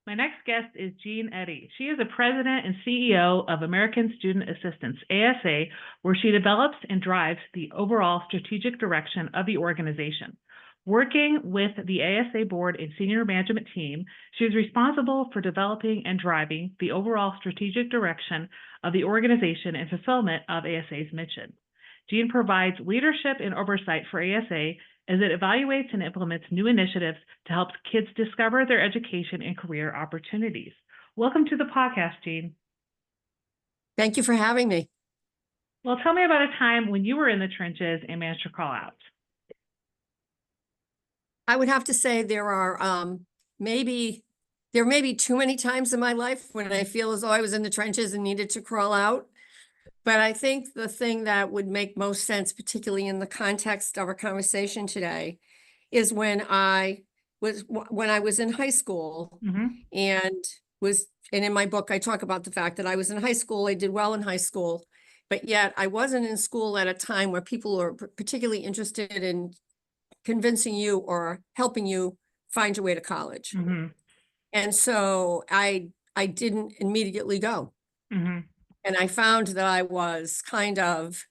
My next guest is Jean Eddy. She is the president and CEO of American Student Assistance, ASA, where she develops and drives the overall strategic direction of the organization. Working with the ASA Board and senior management team, she is responsible for developing and driving the overall strategic direction of the organization and fulfillment of ASA's mission. Jean provides leadership and oversight for ASA as it evaluates and implements new initiatives to help kids discover their education and career opportunities. Welcome to the podcast, Jean. Thank you for having me. Well, tell me about a time when you were in the trenches and managed to crawl out. I would have to say there are maybe too many times in my life when I feel as though I was in the trenches and needed to crawl out. But I think the thing that would make most sense, particularly in the context of our conversation today, is when I was in high school. And in my book, I talk about the fact that I was in high school, I did well in high school, but yet I wasn't in school at a time where people were particularly interested in convincing you or helping you find your way to college. And so I didn't immediately go. And I found that I was kind of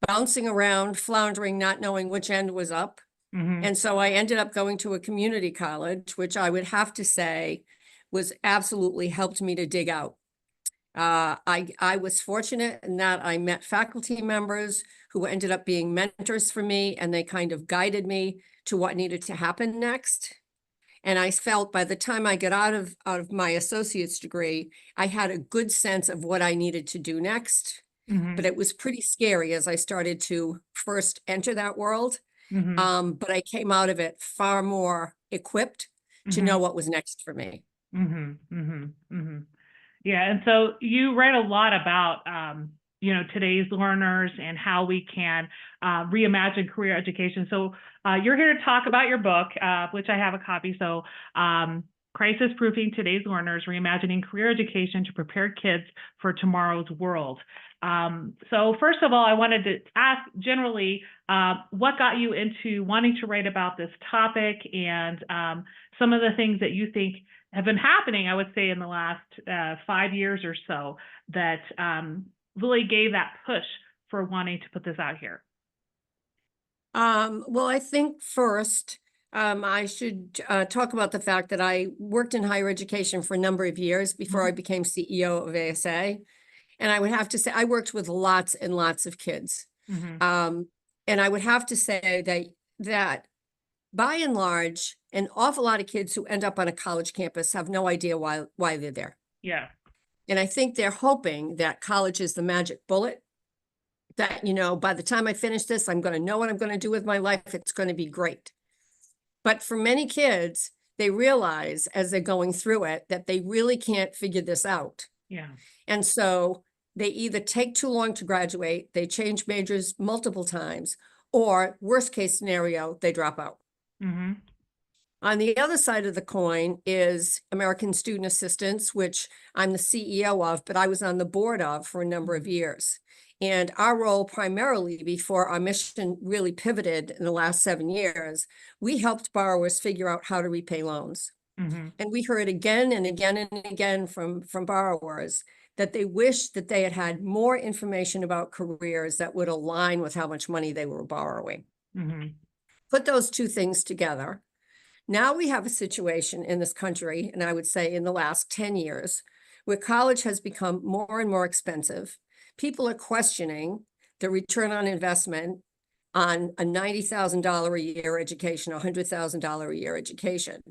bouncing around, floundering, not knowing which end was up. And so I ended up going to a community college, which I would have to say was absolutely helped me to dig out. I was fortunate in that I met faculty members who ended up being mentors for me, and they kind of guided me to what needed to happen next. And I felt by the time I got out of my associate's degree, I had a good sense of what I needed to do next. But it was pretty scary as I started to first enter that world. But I came out of it far more equipped to know what was next for me. Yeah, and so you write a lot about today's learners and how we can reimagine career education. So you're here to talk about your book, which I have a copy. So Crisis Proofing Today's Learners, Reimagining Career Education to Prepare Kids for Tomorrow's World. So first of all, I wanted to ask generally, what got you into wanting to write about this topic, and some of the things that you think have been happening, I would say, in the last 5 years or so that really gave that push for wanting to put this out here? Well, I think first, I should talk about the fact that I worked in higher education for a number of years before I became CEO of ASA. And I would have to say, I worked with lots and lots of kids. And I would have to say that by and large, an awful lot of kids who end up on a college campus have no idea why they're there. Yeah. And I think they're hoping that college is the magic bullet, that, by the time I finish this, I'm going to know what I'm going to do with my life. It's going to be great. But for many kids, they realize as they're going through it that they really can't figure this out. Yeah. And so they either take too long to graduate, they change majors multiple times, or worst case scenario, they drop out. On the other side of the coin is American Student Assistance, which I'm the CEO of, but I was on the board of for a number of years. And our role primarily, before our mission really pivoted in the last 7 years, we helped borrowers figure out how to repay loans. And we heard again and again and again from borrowers that they wished that they had had more information about careers that would align with how much money they were borrowing. Put those two things together. Now we have a situation in this country, and I would say in the last 10 years, where college has become more and more expensive. People are questioning the return on investment on a $90,000 a year education, $100,000 a year education.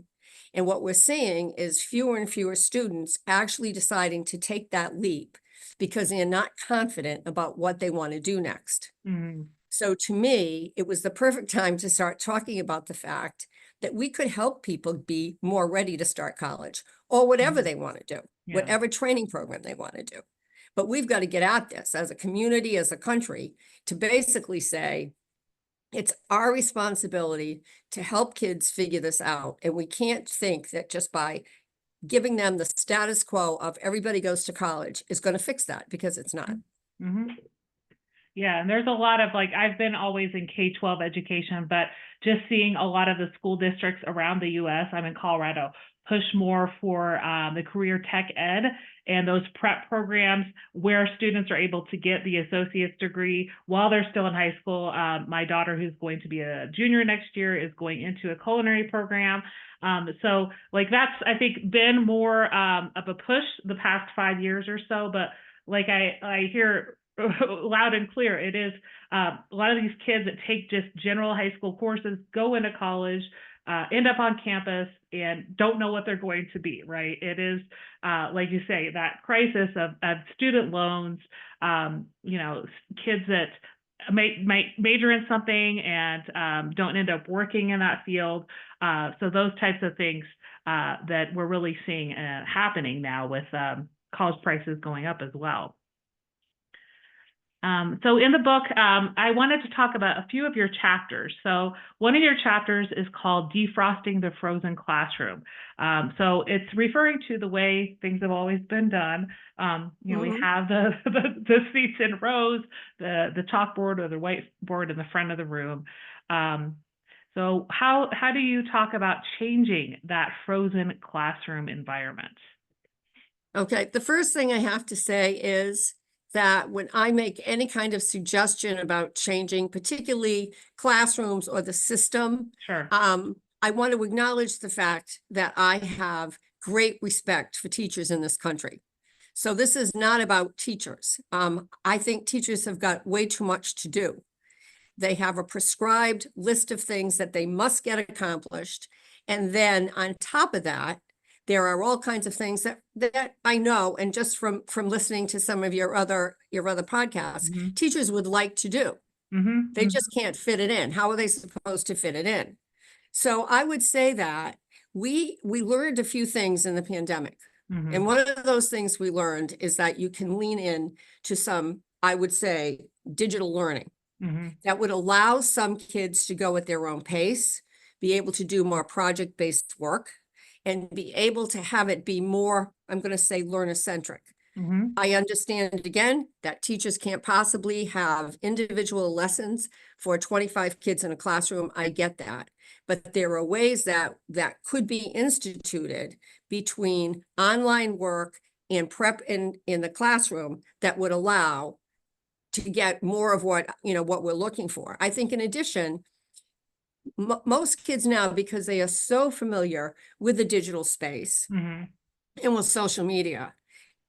And what we're seeing is fewer and fewer students actually deciding to take that leap because they're not confident about what they want to do next. So to me, it was the perfect time to start talking about the fact that we could help people be more ready to start college or whatever they want to do, whatever training program they want to do. But we've got to get at this as a community, as a country, to basically say, it's our responsibility to help kids figure this out. And we can't think that just by giving them the status quo of everybody goes to college is going to fix that, because it's not. Yeah, and there's a lot of, like, I've been always in K-12 education, but just seeing a lot of the school districts around the U.S., I'm in Colorado, push more for the career tech ed and those prep programs where students are able to get the associate's degree while they're still in high school. My daughter, who's going to be a junior next year, is going into a culinary program. So like that's, I think, been more of a push the past 5 years or so. But like I hear loud and clear, it is a lot of these kids that take just general high school courses, go into college, end up on campus and don't know what they're going to be, right? It is, like you say, that crisis of student loans, kids that might major in something and don't end up working in that field. So those types of things that we're really seeing happening now with college prices going up as well. So in the book, I wanted to talk about a few of your chapters. So one of your chapters is called Defrosting the Frozen Classroom. So it's referring to the way things have always been done. We have the seats in rows, the chalkboard or the whiteboard in the front of the room. So how do you talk about changing that frozen classroom environment? Okay, the first thing I have to say is that when I make any kind of suggestion about changing, particularly classrooms or the system, Sure. I want to acknowledge the fact that I have great respect for teachers in this country. So this is not about teachers. I think teachers have got way too much to do. They have a prescribed list of things that they must get accomplished. And then on top of that, there are all kinds of things that I know, and just from listening to some of your other podcasts, teachers would like to do. They just can't fit it in. How are they supposed to fit it in? So I would say that we learned a few things in the pandemic. And one of those things we learned is that you can lean in to some, I would say, digital learning that would allow some kids to go at their own pace, be able to do more project-based work, and be able to have it be more, I'm going to say, learner-centric. I understand, again, that teachers can't possibly have individual lessons for 25 kids in a classroom. I get that. But there are ways that could be instituted between online work and prep in the classroom that would allow to get more of what we're looking for. I think in addition, most kids now, because they are so familiar with the digital space and with social media,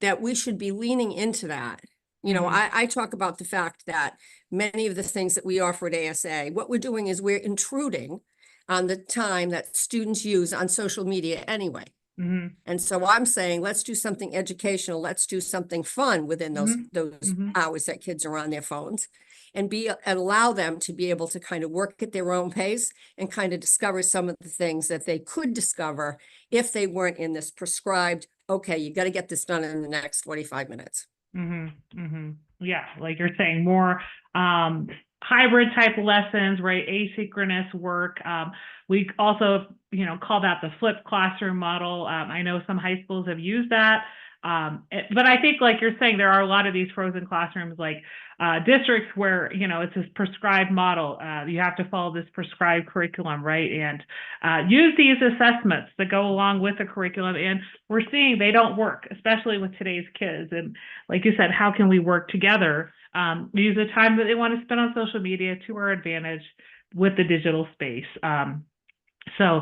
that we should be leaning into that. I talk about the fact that many of the things that we offer at ASA, what we're doing is we're intruding on the time that students use on social media anyway. And so I'm saying, let's do something educational. Let's do something fun within those hours that kids are on their phones, and allow them to be able to kind of work at their own pace and kind of discover some of the things that they could discover if they weren't in this prescribed, okay, you got to get this done in the next 45 minutes. Yeah, like you're saying, more hybrid type lessons, right? Asynchronous work. We also, call that the flipped classroom model. I know some high schools have used that. But I think, like you're saying, there are a lot of these frozen classrooms, like districts where, it's this prescribed model. You have to follow this prescribed curriculum, right? And use these assessments that go along with the curriculum. And we're seeing they don't work, especially with today's kids. And like you said, how can we work together? Use the time that they want to spend on social media to our advantage with the digital space. So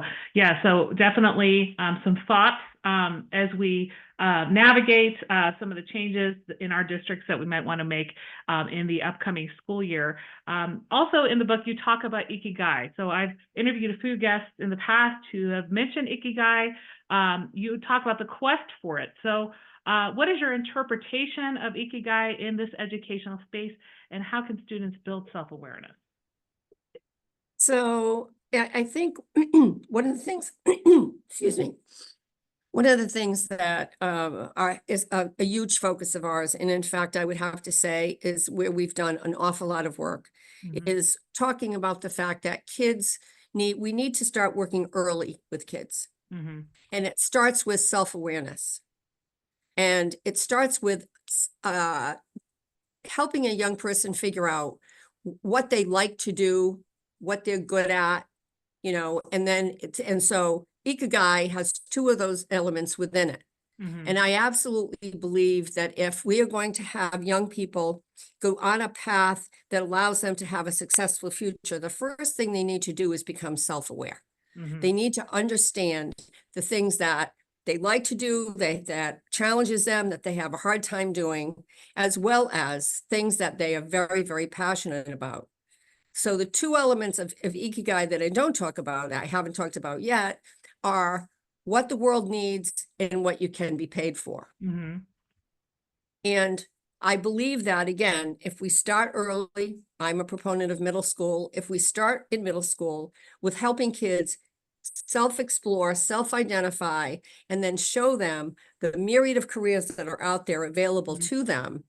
definitely some thoughts as we navigate some of the changes in our districts that we might want to make in the upcoming school year. Also in the book, you talk about Ikigai. So I've interviewed a few guests in the past who have mentioned Ikigai. You talk about the quest for it. So what is your interpretation of Ikigai in this educational space, and how can students build self-awareness? So I think one of the things, excuse me, one of the things that is a huge focus of ours, and in fact, I would have to say is where we've done an awful lot of work, is talking about the fact that we need to start working early with kids. And it starts with self-awareness. And it starts with helping a young person figure out what they like to do, what they're good at, you know, and then and so Ikigai has two of those elements within it. And I absolutely believe that if we are going to have young people go on a path that allows them to have a successful future, the first thing they need to do is become self-aware. They need to understand the things that they like to do, that challenges them, that they have a hard time doing, as well as things that they are very, very passionate about. So the two elements of Ikigai that I don't talk about, I haven't talked about yet, are what the world needs and what you can be paid for. And I believe that, again, if we start early, I'm a proponent of middle school. If we start in middle school with helping kids self-explore, self-identify, and then show them the myriad of careers that are out there available to them,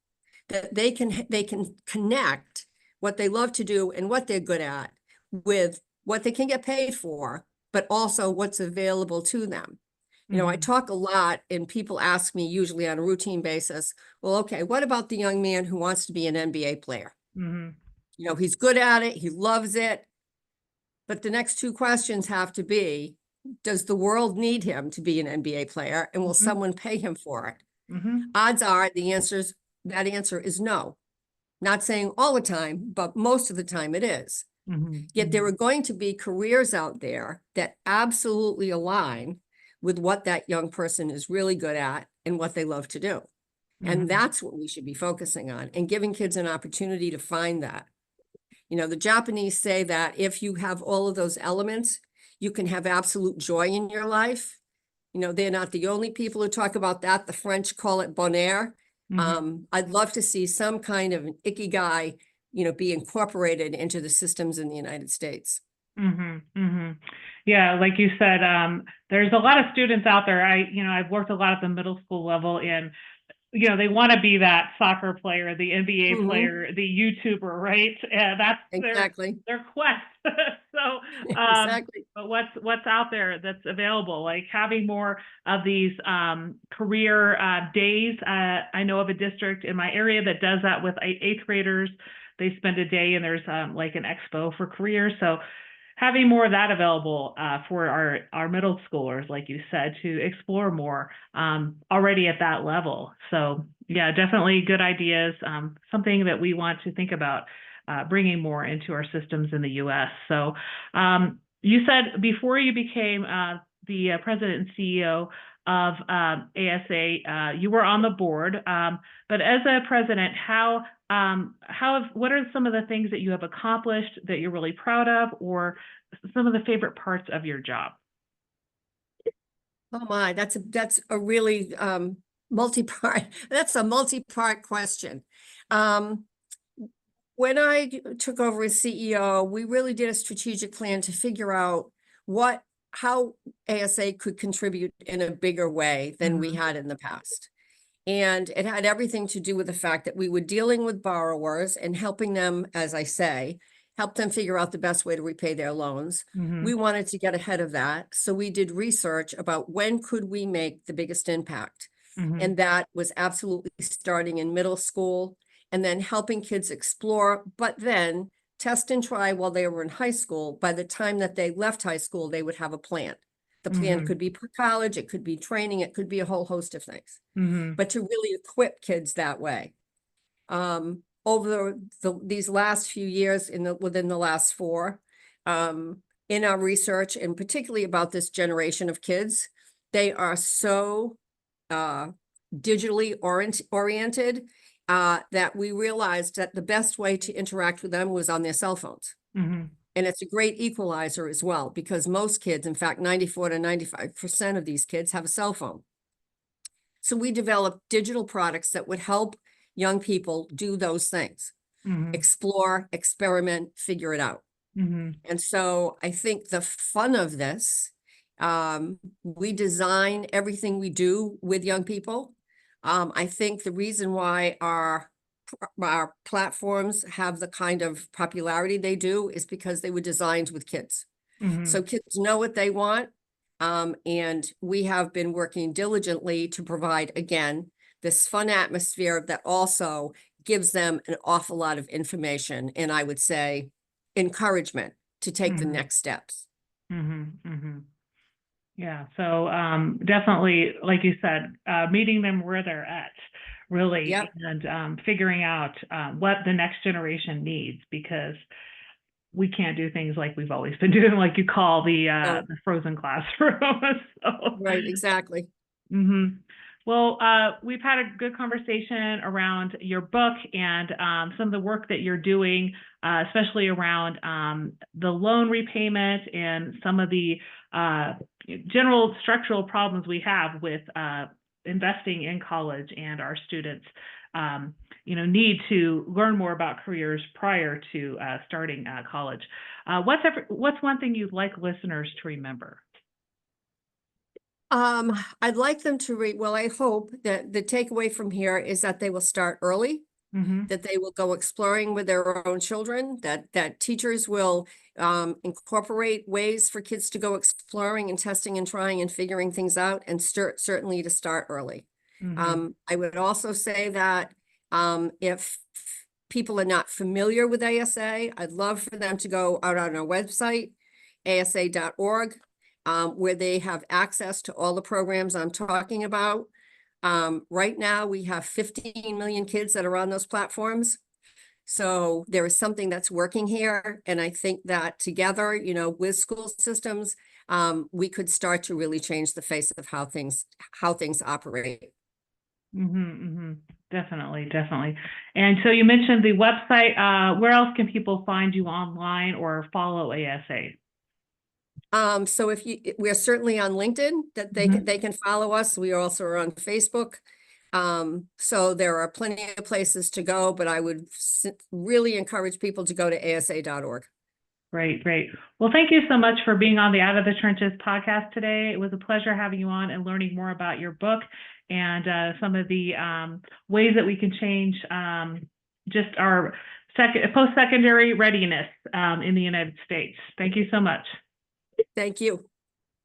that they can connect what they love to do and what they're good at with what they can get paid for, but also what's available to them. You know, I talk a lot and people ask me usually on a routine basis, well, okay, what about the young man who wants to be an NBA player? You know, he's good at it, he loves it. But the next two questions have to be, does the world need him to be an NBA player, and will someone pay him for it? Odds are that answer is no. Not saying all the time, but most of the time it is. Yet there are going to be careers out there that absolutely align with what that young person is really good at and what they love to do. And that's what we should be focusing on, and giving kids an opportunity to find that. You know, the Japanese say that if you have all of those elements, you can have absolute joy in your life. You know, they're not the only people who talk about that. The French call it bonheur. I'd love to see some kind of an Ikigai, you know, be incorporated into the systems in the United States. Yeah, like you said, there's a lot of students out there. I've worked a lot at the middle school level, and they want to be that soccer player, the NBA player, the YouTuber, right? That's exactly their quest. So, exactly. but what's out there that's available? Like having more of these career days. I know of a district in my area that does that with eighth graders. They spend a day and there's like an expo for careers. So having more of that available for our middle schoolers, like you said, to explore more already at that level. So yeah, definitely good ideas. Something that we want to think about bringing more into our systems in the U.S. So you said before you became the president and CEO of ASA, you were on the board, but as a president, what are some of the things that you have accomplished that you're really proud of, or some of the favorite parts of your job? Oh my, that's a really multi-part question. When I took over as CEO, we really did a strategic plan to figure out how ASA could contribute in a bigger way than we had in the past. And it had everything to do with the fact that we were dealing with borrowers and helping them, as I say, help them figure out the best way to repay their loans. We wanted to get ahead of that. So we did research about when could we make the biggest impact. And that was absolutely starting in middle school and then helping kids explore, but then test and try while they were in high school. By the time that they left high school, they would have a plan. The plan could be for college, it could be training, it could be a whole host of things, but to really equip kids that way. Over these last few years, within the last 4, in our research, and particularly about this generation of kids, they are so digitally oriented that we realized that the best way to interact with them was on their cell phones. And it's a great equalizer as well, because most kids, in fact, 94 to 95% of these kids have a cell phone. So we developed digital products that would help young people do those things, explore, experiment, figure it out. And so I think the fun of this, we design everything we do with young people. I think the reason why our platforms have the kind of popularity they do is because they were designed with kids. So kids know what they want. And we have been working diligently to provide, again, this fun atmosphere that also gives them an awful lot of information, and I would say encouragement to take the next steps. Yeah, so definitely, like you said, meeting them where they're at, really, Yep. and figuring out what the next generation needs, because we can't do things like we've always been doing, like you call the frozen classroom. So, Right, exactly. Well, we've had a good conversation around your book and some of the work that you're doing, especially around the loan repayment and some of the general structural problems we have with investing in college, and our students need to learn more about careers prior to starting college. What's one thing you'd like listeners to remember? I'd like them to read, well, I hope that the takeaway from here is that they will start early, that they will go exploring with their own children, that teachers will incorporate ways for kids to go exploring and testing and trying and figuring things out, and certainly to start early. I would also say that if people are not familiar with ASA, I'd love for them to go out on our website, asa.org. Where they have access to all the programs I'm talking about. Right now, we have 15 million kids that are on those platforms. So there is something that's working here. And I think that together, with school systems, we could start to really change the face of how things operate. Definitely, definitely. And so you mentioned the website. Where else can people find you online or follow ASA? So we're certainly on LinkedIn, that they can follow us. We also are on Facebook. So there are plenty of places to go, but I would really encourage people to go to asa.org. Great, great. Well, thank you so much for being on the Out of the Trenches podcast today. It was a pleasure having you on and learning more about your book and some of the ways that we can change just our post-secondary readiness in the United States. Thank you so much. Thank you.